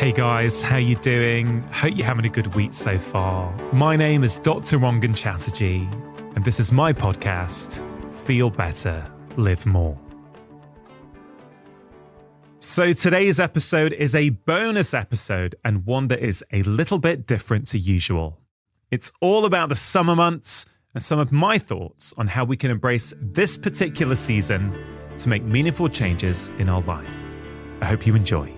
Hey guys, how you doing? Hope you're having a good week so far. My name is Dr. Rangan Chatterjee, and this is my podcast, Feel Better, Live More. So today's episode is a bonus episode and one that is a little bit different to usual. It's all about the summer months and some of my thoughts on how we can embrace this particular season to make meaningful changes in our life. I hope you enjoy.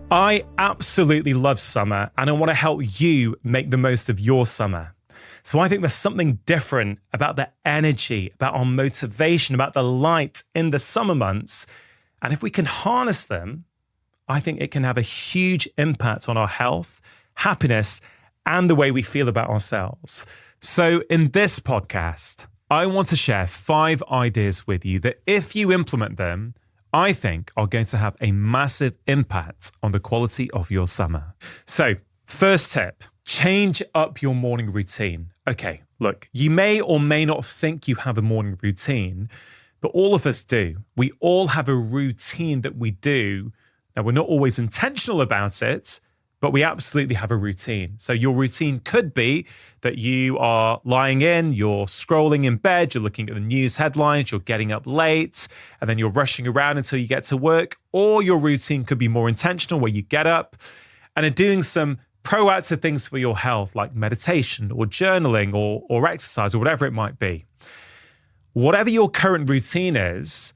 I absolutely love summer and I want to help you make the most of your summer. So I think there's something different about the energy, about our motivation, about the light in the summer months. And if we can harness them, I think it can have a huge impact on our health, happiness, and the way we feel about ourselves. So in this podcast, I want to share 5 ideas with you that if you implement them, I think are going to have a massive impact on the quality of your summer. So, first tip, change up your morning routine. Okay, look, you may or may not think you have a morning routine, but all of us do. We all have a routine that we do. Now, we're not always intentional about it, but we absolutely have a routine. So your routine could be that you are lying in, you're scrolling in bed, you're looking at the news headlines, you're getting up late, and then you're rushing around until you get to work. Or your routine could be more intentional, where you get up and are doing some proactive things for your health, like meditation or journaling or exercise or whatever it might be. Whatever your current routine is,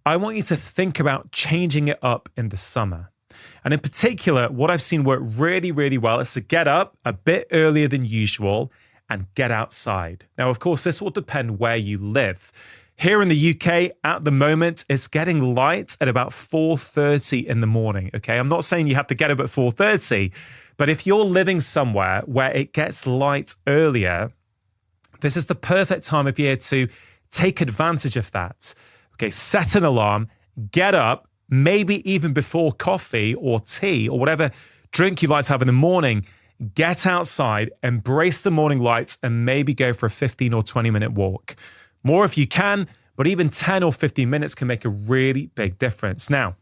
I want you to think about changing it up in the summer. And in particular, what I've seen work really, really well is to get up a bit earlier than usual and get outside. Now, of course, this will depend where you live. Here in the UK, at the moment, it's getting light at about 4:30 in the morning, okay? I'm not saying you have to get up at 4:30, but if you're living somewhere where it gets light earlier, this is the perfect time of year to take advantage of that. Okay, set an alarm, get up, maybe even before coffee or tea or whatever drink you like to have in the morning, get outside, embrace the morning lights, and maybe go for a 15 or 20-minute walk. More if you can, but even 10 or 15 minutes can make a really big difference. Now,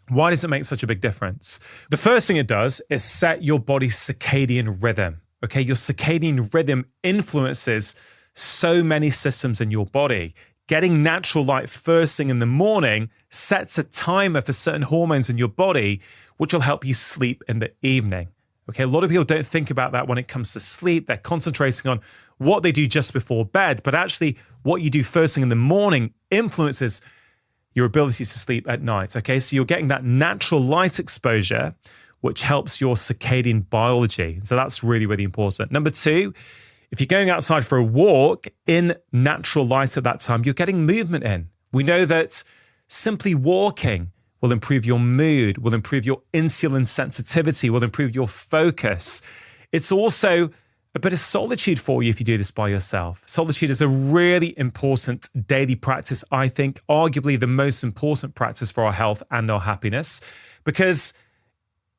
why does it make such a big difference? The first thing it does is set your body's circadian rhythm. Okay, your circadian rhythm influences so many systems in your body. Getting natural light first thing in the morning sets a timer for certain hormones in your body, which will help you sleep in the evening. Okay, a lot of people don't think about that when it comes to sleep. They're concentrating on what they do just before bed, but actually what you do first thing in the morning influences your ability to sleep at night. Okay, so you're getting that natural light exposure, which helps your circadian biology. So that's really, really important. Number 2, if you're going outside for a walk in natural light at that time, you're getting movement in. We know that simply walking will improve your mood, will improve your insulin sensitivity, will improve your focus. It's also a bit of solitude for you if you do this by yourself. Solitude is a really important daily practice, I think, arguably the most important practice for our health and our happiness, because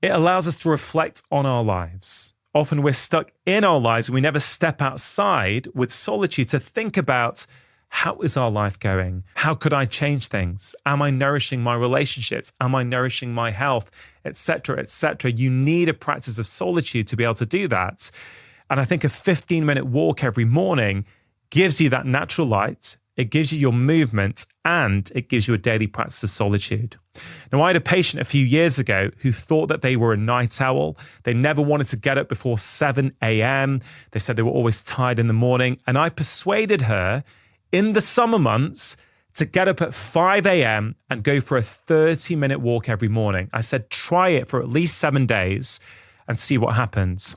it allows us to reflect on our lives. Often we're stuck in our lives and we never step outside with solitude to think about, how is our life going? How could I change things? Am I nourishing my relationships? Am I nourishing my health? Etc., etc. You need a practice of solitude to be able to do that. And I think a 15-minute walk every morning gives you that natural light, it gives you your movement, and it gives you a daily practice of solitude. Now, I had a patient a few years ago who thought that they were a night owl. They never wanted to get up before 7 a.m. They said they were always tired in the morning. And I persuaded her in the summer months to get up at 5 a.m. and go for a 30-minute walk every morning. I said, try it for at least 7 days and see what happens.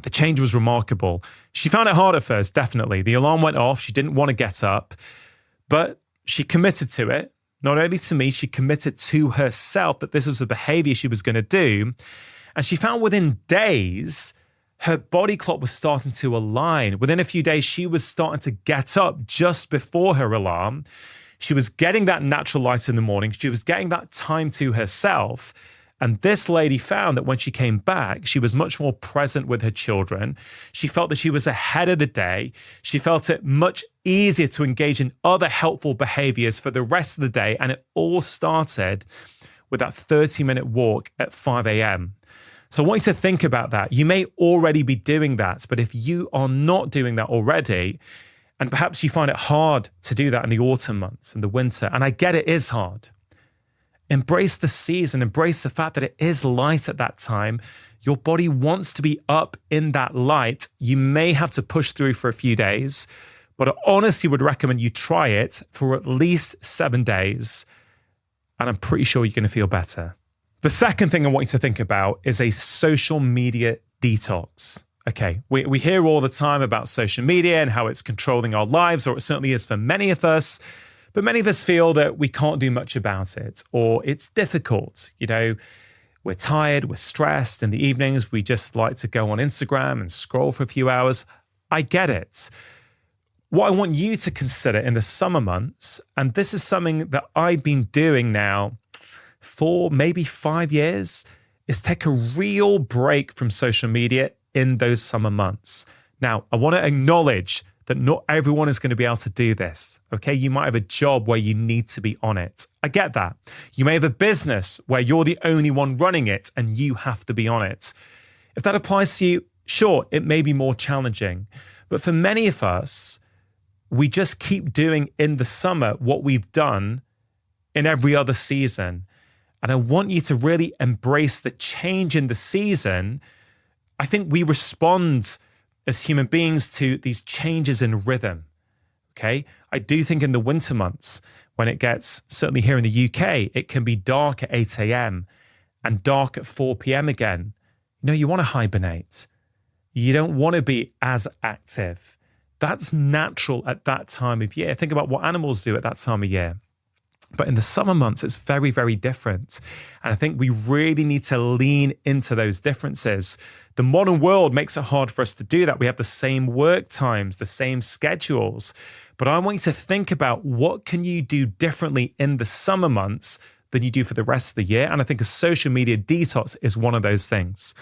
The change was remarkable. She found it hard at first, definitely. The alarm went off. She didn't want to get up, but she committed to it. Not only to me, she committed to herself that this was a behavior she was going to do. And she found within days, her body clock was starting to align. Within a few days, she was starting to get up just before her alarm. She was getting that natural light in the morning. She was getting that time to herself. And this lady found that when she came back, she was much more present with her children. She felt that she was ahead of the day. She felt it much easier to engage in other helpful behaviors for the rest of the day. And it all started with that 30-minute walk at 5 a.m. So I want you to think about that. You may already be doing that, but if you are not doing that already, and perhaps you find it hard to do that in the autumn months and the winter, and I get it is hard, embrace the season, embrace the fact that it is light at that time. Your body wants to be up in that light. You may have to push through for a few days, but I honestly would recommend you try it for at least 7 days, and I'm pretty sure you're going to feel better. The second thing I want you to think about is a social media detox. Okay, we hear all the time about social media and how it's controlling our lives, or it certainly is for many of us. But many of us feel that we can't do much about it, or it's difficult. You know, we're tired, we're stressed. In the evenings, we just like to go on Instagram and scroll for a few hours. I get it. What I want you to consider in the summer months, and this is something that I've been doing now for maybe 5 years, is take a real break from social media in those summer months. Now, I want to acknowledge that not everyone is going to be able to do this, okay? You might have a job where you need to be on it. I get that. You may have a business where you're the only one running it and you have to be on it. If that applies to you, sure, it may be more challenging. But for many of us, we just keep doing in the summer what we've done in every other season. And I want you to really embrace the change in the season. I think we respond as human beings to these changes in rhythm, okay? I do think in the winter months, when it gets, certainly here in the UK, it can be dark at 8 a.m. and dark at 4 p.m. again. You know, you want to hibernate. You don't want to be as active. That's natural at that time of year. Think about what animals do at that time of year. But in the summer months, it's very, very different. And I think we really need to lean into those differences. The modern world makes it hard for us to do that. We have the same work times, the same schedules. But I want you to think about what can you do differently in the summer months than you do for the rest of the year. And I think a social media detox is one of those things.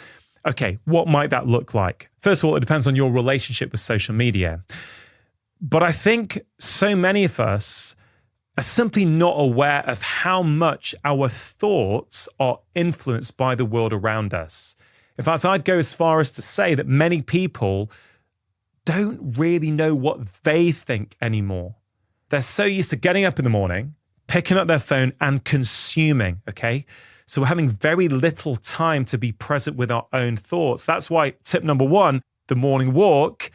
Okay, what might that look like? First of all, it depends on your relationship with social media. But I think so many of us are simply not aware of how much our thoughts are influenced by the world around us. In fact, I'd go as far as to say that many people don't really know what they think anymore. They're so used to getting up in the morning, picking up their phone and consuming, okay? So we're having very little time to be present with our own thoughts. That's why tip number 1, the morning walk.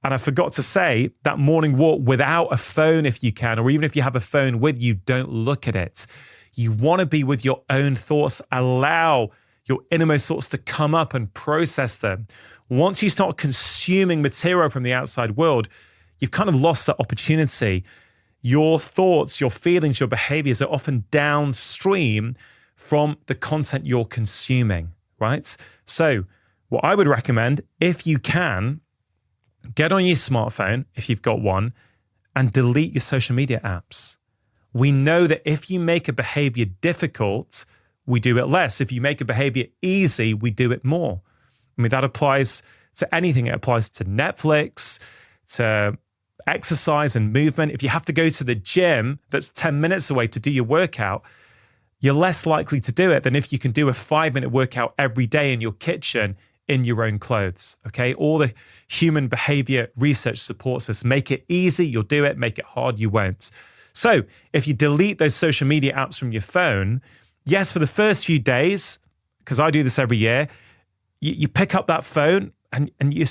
And I forgot to say that morning walk without a phone if you can, or even if you have a phone with you, don't look at it. You want to be with your own thoughts. Allow your innermost thoughts to come up and process them. Once you start consuming material from the outside world, you've kind of lost that opportunity. Your thoughts, your feelings, your behaviors are often downstream from the content you're consuming, right? So what I would recommend, if you can, get on your smartphone, if you've got one, and delete your social media apps. We know that if you make a behavior difficult, we do it less. If you make a behavior easy, we do it more. I mean, that applies to anything. It applies to Netflix, to exercise and movement. If you have to go to the gym that's 10 minutes away to do your workout, you're less likely to do it than if you can do a 5-minute workout every day in your kitchen in your own clothes, okay? All the human behavior research supports this. Make it easy, you'll do it. Make it hard, you won't. So if you delete those social media apps from your phone, yes, for the first few days, because I do this every year, you pick up that phone and you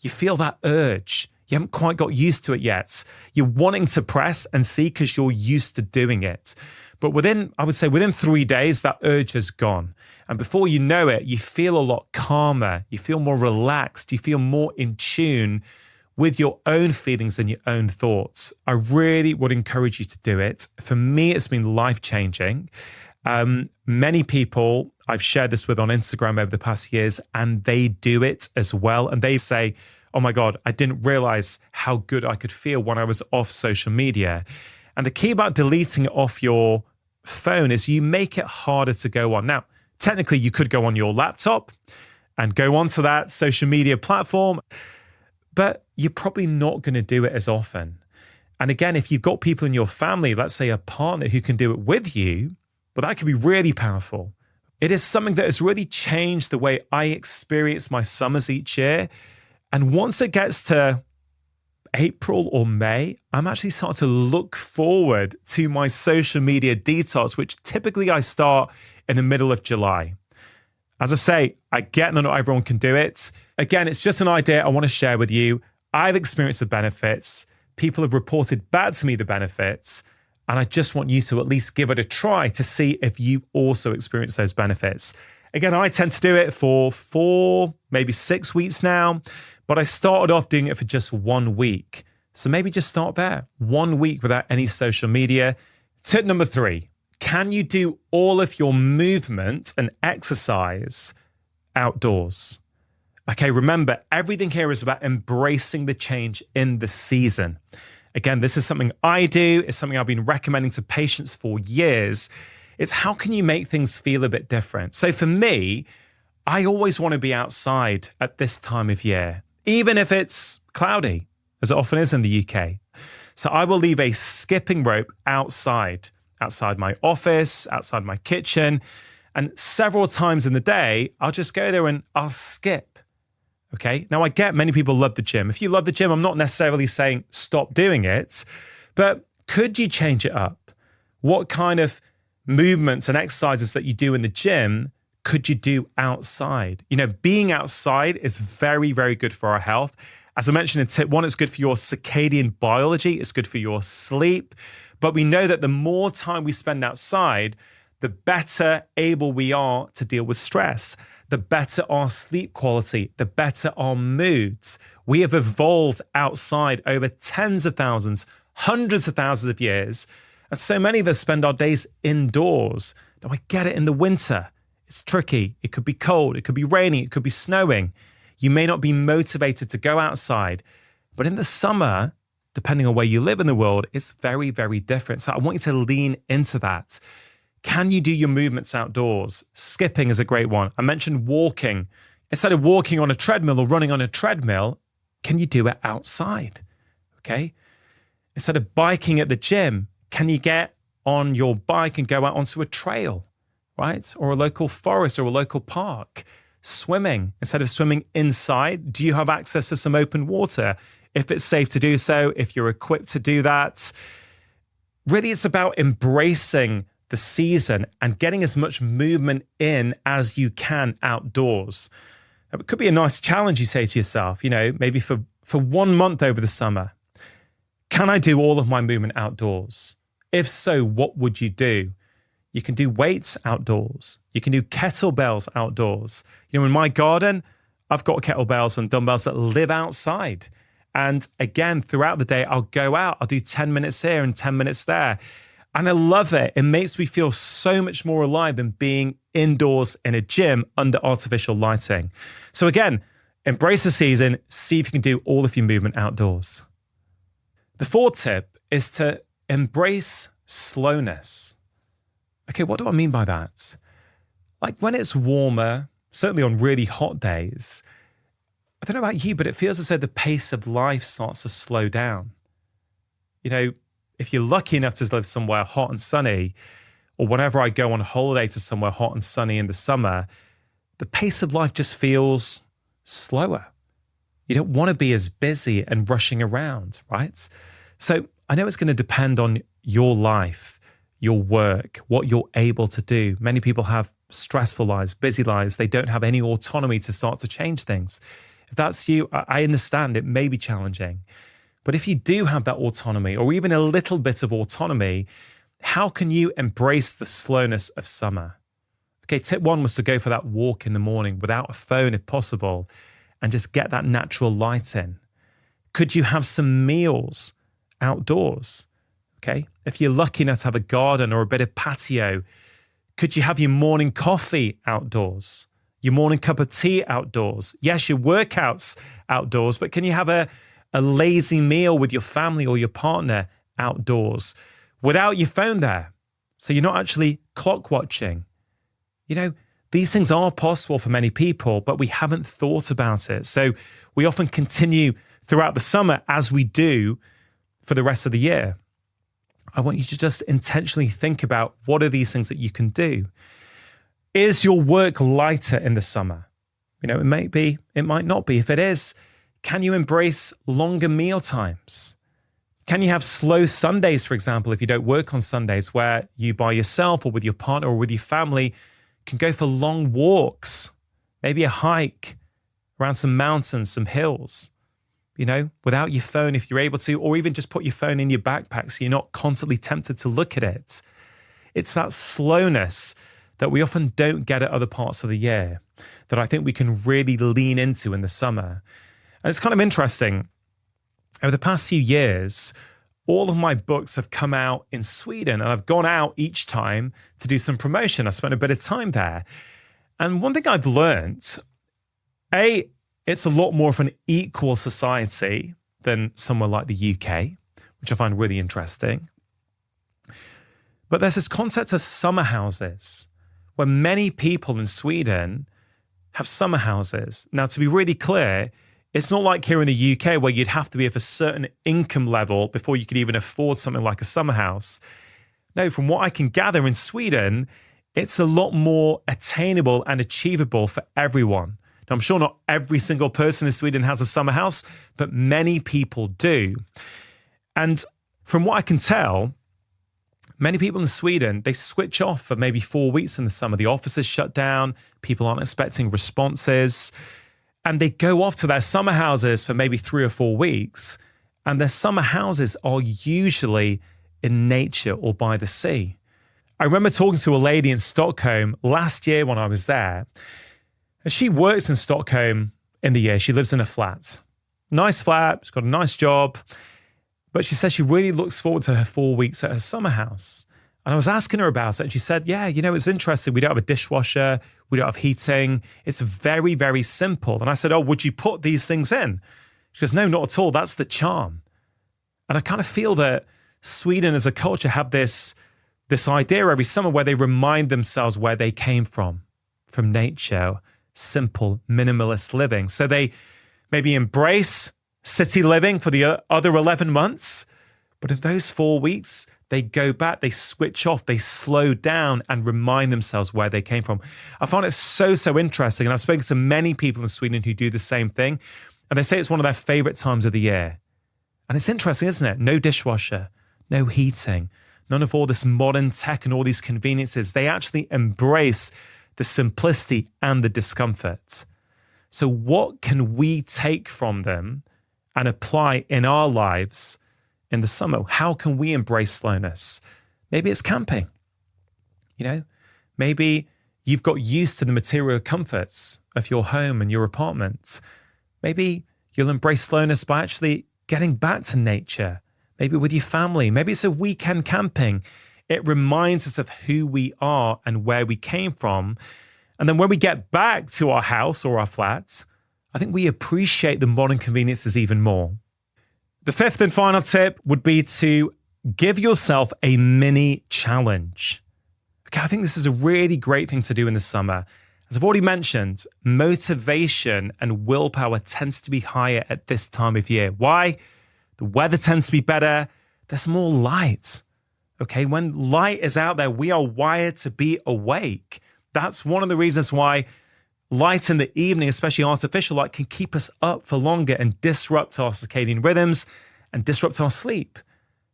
you feel that urge. You haven't quite got used to it yet. You're wanting to press and see because you're used to doing it. But within 3 days, that urge has gone. And before you know it, you feel a lot calmer. You feel more relaxed. You feel more in tune with your own feelings and your own thoughts. I really would encourage you to do it. For me, it's been life-changing. Many people I've shared this with on Instagram over the past years, and they do it as well. And they say, oh my God, I didn't realize how good I could feel when I was off social media. And the key about deleting it off your phone is you make it harder to go on. Now, Technically, you could go on your laptop and go onto that social media platform, but you're probably not going to do it as often. And again, if you've got people in your family, let's say a partner who can do it with you, well, that could be really powerful. It is something that has really changed the way I experience my summers each year. And once it gets to April or May, I'm actually starting to look forward to my social media detox, which typically I start in the middle of July. As I say, I get that not everyone can do it. Again, it's just an idea I want to share with you. I've experienced the benefits. People have reported back to me the benefits. And I just want you to at least give it a try to see if you also experience those benefits. Again, I tend to do it for 4, maybe 6 weeks now, but I started off doing it for just 1 week. So maybe just start there. 1 week without any social media. Tip number 3, can you do all of your movement and exercise outdoors? Okay, remember, everything here is about embracing the change in the season. Again, this is something I do. It's something I've been recommending to patients for years. It's how can you make things feel a bit different? So for me, I always want to be outside at this time of year, even if it's cloudy, as it often is in the UK. So I will leave a skipping rope outside my office, outside my kitchen. And several times in the day, I'll just go there and I'll skip. Okay. Now I get many people love the gym. If you love the gym, I'm not necessarily saying stop doing it, but could you change it up? What kind of movements and exercises that you do in the gym could you do outside? You know, being outside is very, very good for our health. As I mentioned in tip 1, it's good for your circadian biology. It's good for your sleep. But we know that the more time we spend outside, the better able we are to deal with stress, the better our sleep quality, the better our moods. We have evolved outside over tens of thousands, hundreds of thousands of years. And so many of us spend our days indoors. Now, I get it in the winter. It's tricky. It could be cold. It could be rainy. It could be snowing. You may not be motivated to go outside. But in the summer, depending on where you live in the world, it's very, very different. So I want you to lean into that. Can you do your movements outdoors? Skipping is a great one. I mentioned walking. Instead of walking on a treadmill or running on a treadmill, can you do it outside? Okay. Instead of biking at the gym, can you get on your bike and go out onto a trail, right? Or a local forest or a local park? Swimming. Instead of swimming inside, do you have access to some open water? If it's safe to do so, if you're equipped to do that. Really, it's about embracing the season and getting as much movement in as you can outdoors. Now, it could be a nice challenge, you say to yourself, you know, maybe for 1 month over the summer. Can I do all of my movement outdoors? If so, what would you do? You can do weights outdoors. You can do kettlebells outdoors. You know, in my garden, I've got kettlebells and dumbbells that live outside. And again, throughout the day, I'll go out. I'll do 10 minutes here and 10 minutes there. And I love it. It makes me feel so much more alive than being indoors in a gym under artificial lighting. So again, embrace the season. See if you can do all of your movement outdoors. The 4th tip is to embrace slowness. Okay, what do I mean by that? Like when it's warmer, certainly on really hot days, I don't know about you, but it feels as though the pace of life starts to slow down. You know, if you're lucky enough to live somewhere hot and sunny, or whenever I go on holiday to somewhere hot and sunny in the summer, the pace of life just feels slower. You don't want to be as busy and rushing around, right? So I know it's going to depend on your life, your work, what you're able to do. Many people have stressful lives, busy lives. They don't have any autonomy to start to change things. If that's you, I understand it may be challenging. But if you do have that autonomy or even a little bit of autonomy, how can you embrace the slowness of summer? Okay, tip 1 was to go for that walk in the morning without a phone if possible and just get that natural light in. Could you have some meals outdoors? Okay, if you're lucky enough to have a garden or a bit of patio, could you have your morning coffee outdoors? Your morning cup of tea outdoors? Yes, your workouts outdoors, but can you have a lazy meal with your family or your partner outdoors without your phone there? So you're not actually clock watching. You know, these things are possible for many people, but we haven't thought about it. So we often continue throughout the summer as we do for the rest of the year. I want you to just intentionally think about what are these things that you can do. Is your work lighter in the summer? It may be, it might not be. If it is, can you embrace longer meal times? Can you have slow Sundays, for example, if you don't work on Sundays, where you by yourself or with your partner or with your family can go for long walks, maybe a hike around some mountains, some hills, without your phone if you're able to, or even just put your phone in your backpack so you're not constantly tempted to look at it. It's that slowness that we often don't get at other parts of the year that I think we can really lean into in the summer. And it's kind of interesting. Over the past few years, all of my books have come out in Sweden, and I've gone out each time to do some promotion. I spent a bit of time there. And one thing I've learned, it's a lot more of an equal society than somewhere like the UK, which I find really interesting. But there's this concept of summer houses, where many people in Sweden have summer houses. Now, to be really clear, it's not like here in the UK where you'd have to be of a certain income level before you could even afford something like a summer house. No, from what I can gather in Sweden, it's a lot more attainable and achievable for everyone. Now, I'm sure not every single person in Sweden has a summer house, but many people do. And from what I can tell, many people in Sweden, they switch off for maybe 4 weeks in the summer. The offices shut down, people aren't expecting responses, and they go off to their summer houses for maybe 3 or 4 weeks. And their summer houses are usually in nature or by the sea. I remember talking to a lady in Stockholm last year when I was there. And she works in Stockholm in the year. She lives in a flat. Nice flat, she's got a nice job. But she says she really looks forward to her 4 weeks at her summer house. And I was asking her about it, and she said, yeah, it's interesting. We don't have a dishwasher. We don't have heating. It's very, very simple. And I said, oh, would you put these things in? She goes, no, not at all. That's the charm. And I kind of feel that Sweden as a culture have this idea every summer where they remind themselves where they came from nature, simple, minimalist living. So they maybe embrace city living for the other 11 months. But in those 4 weeks, they go back, they switch off, they slow down and remind themselves where they came from. I find it so interesting. And I've spoken to many people in Sweden who do the same thing. And they say it's one of their favorite times of the year. And it's interesting, isn't it? No dishwasher, no heating, none of all this modern tech and all these conveniences. They actually embrace the simplicity and the discomfort. So what can we take from them and apply in our lives in the summer? How can we embrace slowness? Maybe it's camping. Maybe you've got used to the material comforts of your home and your apartment. Maybe you'll embrace slowness by actually getting back to nature, maybe with your family. Maybe it's a weekend camping. It reminds us of who we are and where we came from. And then when we get back to our house or our flat, I think we appreciate the modern conveniences even more. The fifth and final tip would be to give yourself a mini challenge. Okay, I think this is a really great thing to do in the summer. As I've already mentioned, motivation and willpower tends to be higher at this time of year. Why? The weather tends to be better. There's more light. Okay, when light is out there, we are wired to be awake. That's one of the reasons why light in the evening, especially artificial light, can keep us up for longer and disrupt our circadian rhythms and disrupt our sleep,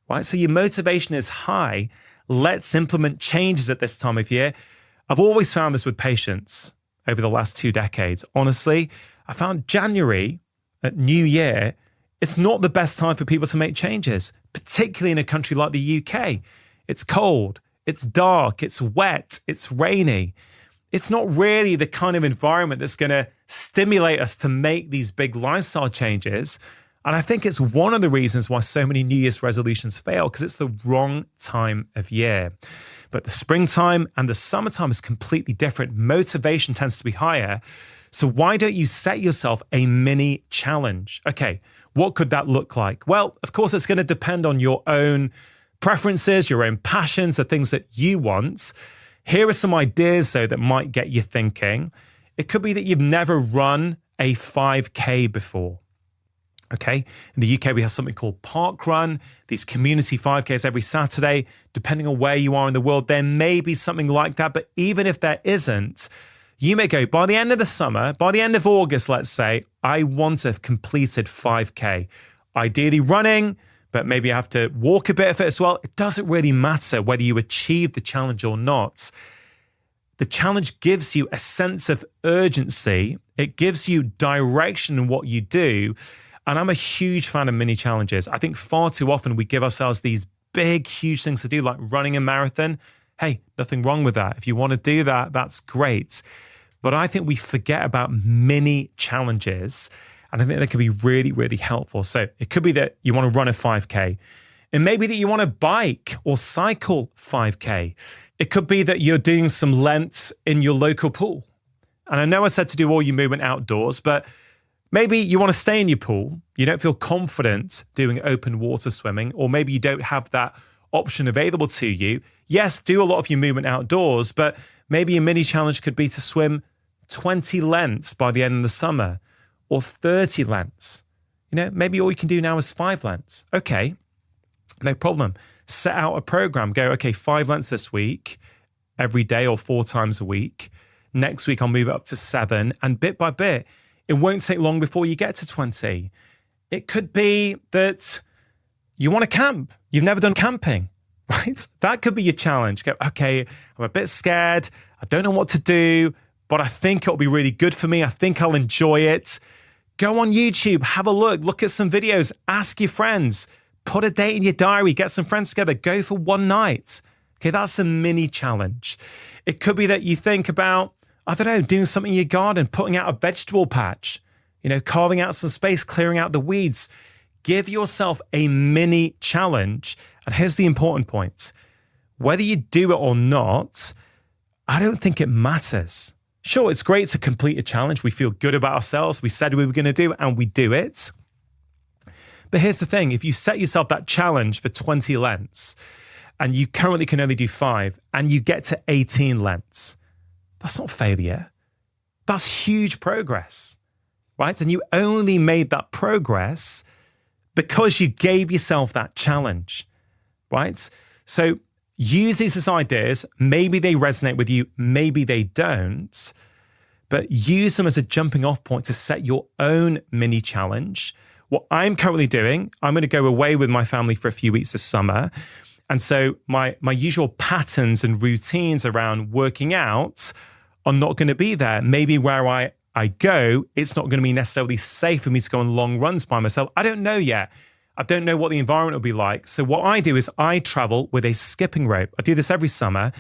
right? So your motivation is high. Let's implement changes at this time of year. I've always found this with patients over the last 2 decades. Honestly, I found January at New Year, it's not the best time for people to make changes, particularly in a country like the UK. It's cold, it's dark, it's wet, it's rainy. It's not really the kind of environment that's going to stimulate us to make these big lifestyle changes. And I think it's one of the reasons why so many New Year's resolutions fail, because it's the wrong time of year. But the springtime and the summertime is completely different. Motivation tends to be higher. So why don't you set yourself a mini challenge? Okay, what could that look like? Well, of course, it's going to depend on your own preferences, your own passions, the things that you want. Here are some ideas, though, that might get you thinking. It could be that you've never run a 5K before. Okay, in the UK, we have something called Park Run, these community 5Ks every Saturday. Depending on where you are in the world, there may be something like that. But even if there isn't, you may go, by the end of the summer, by the end of August, let's say, I want to have completed 5K. Ideally running, but maybe you have to walk a bit of it as well. It doesn't really matter whether you achieve the challenge or not. The challenge gives you a sense of urgency. It gives you direction in what you do. And I'm a huge fan of mini challenges. I think far too often we give ourselves these big, huge things to do, like running a marathon. Hey, nothing wrong with that. If you want to do that, that's great. But I think we forget about mini challenges. And I think they can be really, really helpful. So it could be that you want to run a 5K. It may be that you want to bike or cycle 5K. It could be that you're doing some lengths in your local pool. And I know I said to do all your movement outdoors, but maybe you want to stay in your pool. You don't feel confident doing open water swimming, or maybe you don't have that option available to you. Yes, do a lot of your movement outdoors, but maybe your mini challenge could be to swim 20 lengths by the end of the summer, or 30 lengths. Maybe all you can do now is 5 lengths. Okay, no problem. Set out a program. Go, okay, 5 lengths this week, every day or 4 times a week. Next week, I'll move it up to 7. And bit by bit, it won't take long before you get to 20. It could be that you want to camp. You've never done camping, right? That could be your challenge. Go, okay, I'm a bit scared. I don't know what to do, but I think it'll be really good for me. I think I'll enjoy it. Go on YouTube, have a look at some videos, ask your friends, put a date in your diary, get some friends together, go for one night. Okay, that's a mini challenge. It could be that you think about, I don't know, doing something in your garden, putting out a vegetable patch, carving out some space, clearing out the weeds. Give yourself a mini challenge. And here's the important point. Whether you do it or not, I don't think it matters. Sure, it's great to complete a challenge. We feel good about ourselves. We said we were going to do it and we do it. But here's the thing. If you set yourself that challenge for 20 lengths and you currently can only do 5 and you get to 18 lengths, that's not failure. That's huge progress, right? And you only made that progress because you gave yourself that challenge, right? So use these as ideas. Maybe they resonate with you, maybe they don't, but use them as a jumping off point to set your own mini challenge. What I'm currently doing, I'm going to go away with my family for a few weeks this summer. And so my usual patterns and routines around working out are not going to be there. Maybe where I go, it's not going to be necessarily safe for me to go on long runs by myself. I don't know yet. I don't know what the environment will be like. So what I do is I travel with a skipping rope. I do this every summer.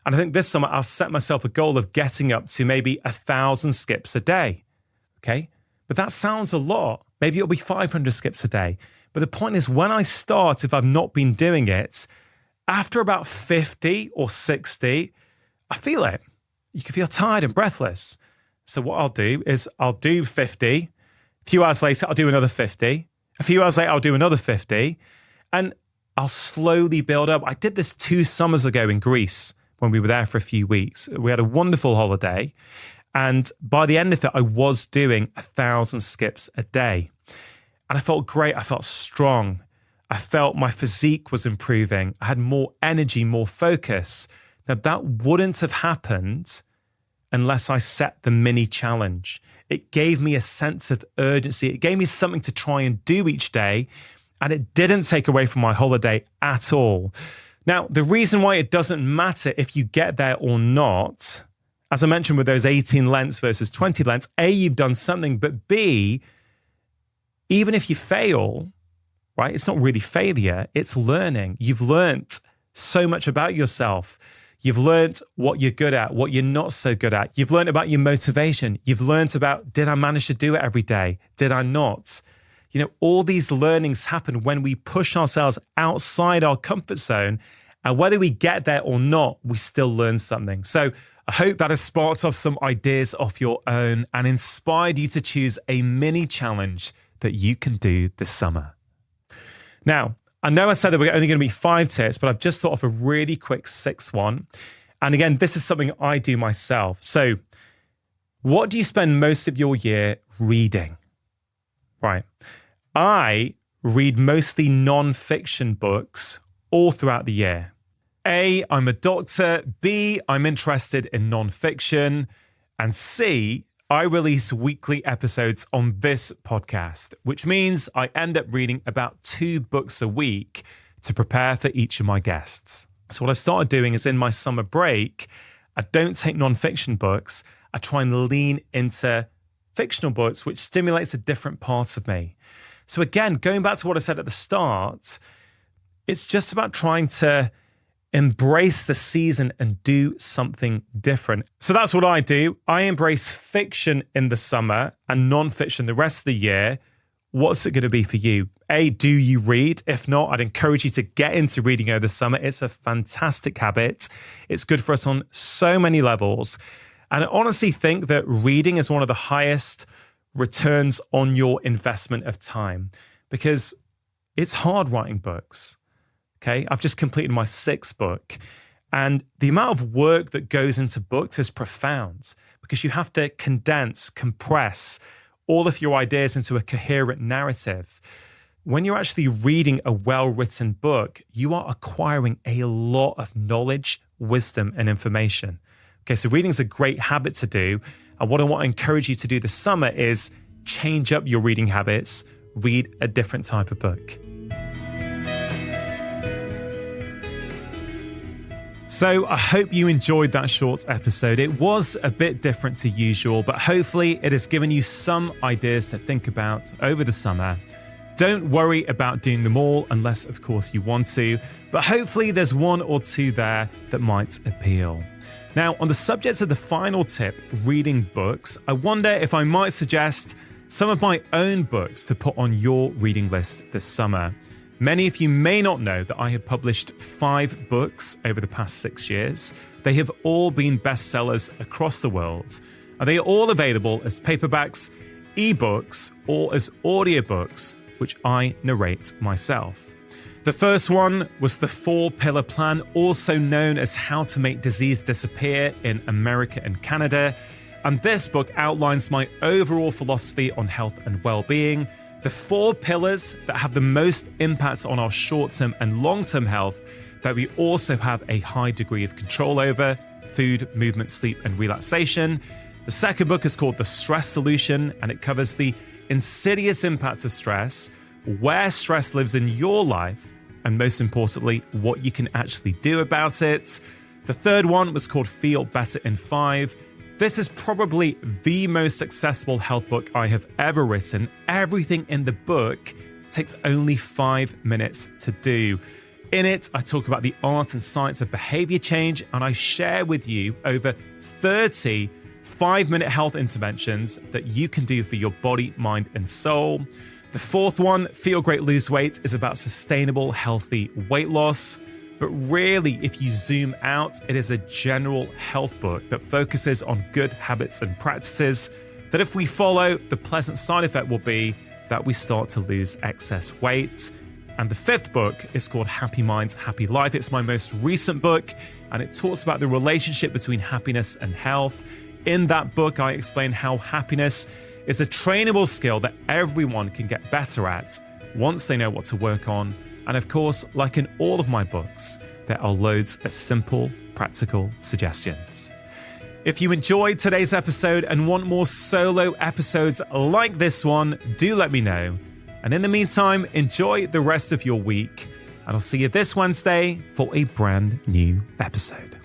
And I think this summer I'll set myself a goal of getting up to maybe 1,000 skips a day. Okay. But that sounds a lot. Maybe it'll be 500 skips a day. But the point is, when I start, if I've not been doing it, after about 50 or 60, I feel it. You can feel tired and breathless. So what I'll do is I'll do 50. A few hours later, I'll do another 50. A few hours later, I'll do another 50. And I'll slowly build up. I did this 2 summers ago in Greece when we were there for a few weeks. We had a wonderful holiday. And by the end of it, I was doing 1,000 skips a day. And I felt great. I felt strong. I felt my physique was improving. I had more energy, more focus. Now, that wouldn't have happened unless I set the mini challenge. It gave me a sense of urgency. It gave me something to try and do each day. And it didn't take away from my holiday at all. Now, the reason why it doesn't matter if you get there or not, as I mentioned with those 18 lengths versus 20 lengths, A, you've done something, but B, even if you fail, right, it's not really failure, it's learning. You've learned so much about yourself. You've learned what you're good at, what you're not so good at. You've learned about your motivation. You've learned about, did I manage to do it every day? Did I not? You know, all these learnings happen when we push ourselves outside our comfort zone. And whether we get there or not, we still learn something. So I hope that has sparked off some ideas of your own and inspired you to choose a mini challenge that you can do this summer. Now, I know I said that we're only going to be 5 tips, but I've just thought of a really quick 6th one. And again, this is something I do myself. So what do you spend most of your year reading? Right. I read mostly non-fiction books all throughout the year. A, I'm a doctor. B, I'm interested in non-fiction. And C, I release weekly episodes on this podcast, which means I end up reading about 2 books a week to prepare for each of my guests. So what I've started doing is in my summer break, I don't take non-fiction books. I try and lean into fictional books, which stimulates a different part of me. So again, going back to what I said at the start, it's just about trying to embrace the season and do something different. So that's what I do. I embrace fiction in the summer and non-fiction the rest of the year. What's it going to be for you? A, do you read? If not, I'd encourage you to get into reading over the summer. It's a fantastic habit. It's good for us on so many levels. And I honestly think that reading is one of the highest returns on your investment of time because it's hard writing books. Okay, I've just completed my 6th book, and the amount of work that goes into books is profound because you have to condense, compress all of your ideas into a coherent narrative. When you're actually reading a well-written book, you are acquiring a lot of knowledge, wisdom, and information. Okay, so reading is a great habit to do, and what I want to encourage you to do this summer is change up your reading habits, read a different type of book. So I hope you enjoyed that short episode. It was a bit different to usual, but hopefully it has given you some ideas to think about over the summer. Don't worry about doing them all unless, of course, you want to, but hopefully there's 1 or 2 there that might appeal. Now, on the subject of the final tip, reading books, I wonder if I might suggest some of my own books to put on your reading list this summer. Many of you may not know that I have published 5 books over the past 6 years. They have all been bestsellers across the world. And they are all available as paperbacks, ebooks, or as audiobooks, which I narrate myself. The first one was the 4-Pillar Plan, also known as How to Make Disease Disappear in America and Canada. And this book outlines my overall philosophy on health and well-being, the 4 pillars that have the most impact on our short-term and long-term health that we also have a high degree of control over: food, movement, sleep, and relaxation. The second book is called The Stress Solution, and it covers the insidious impacts of stress, where stress lives in your life, and most importantly, what you can actually do about it. The third one was called Feel Better in 5. This is probably the most accessible health book I have ever written. Everything in the book takes only 5 minutes to do. In it, I talk about the art and science of behavior change, and I share with you over 30 5-minute health interventions that you can do for your body, mind, and soul. The fourth one, Feel Great, Lose Weight, is about sustainable, healthy weight loss. But really, if you zoom out, it is a general health book that focuses on good habits and practices that if we follow, the pleasant side effect will be that we start to lose excess weight. And the 5th book is called Happy Mind, Happy Life. It's my most recent book, and it talks about the relationship between happiness and health. In that book, I explain how happiness is a trainable skill that everyone can get better at once they know what to work on. And of course, like in all of my books, there are loads of simple, practical suggestions. If you enjoyed today's episode and want more solo episodes like this one, do let me know. And in the meantime, enjoy the rest of your week. And I'll see you this Wednesday for a brand new episode.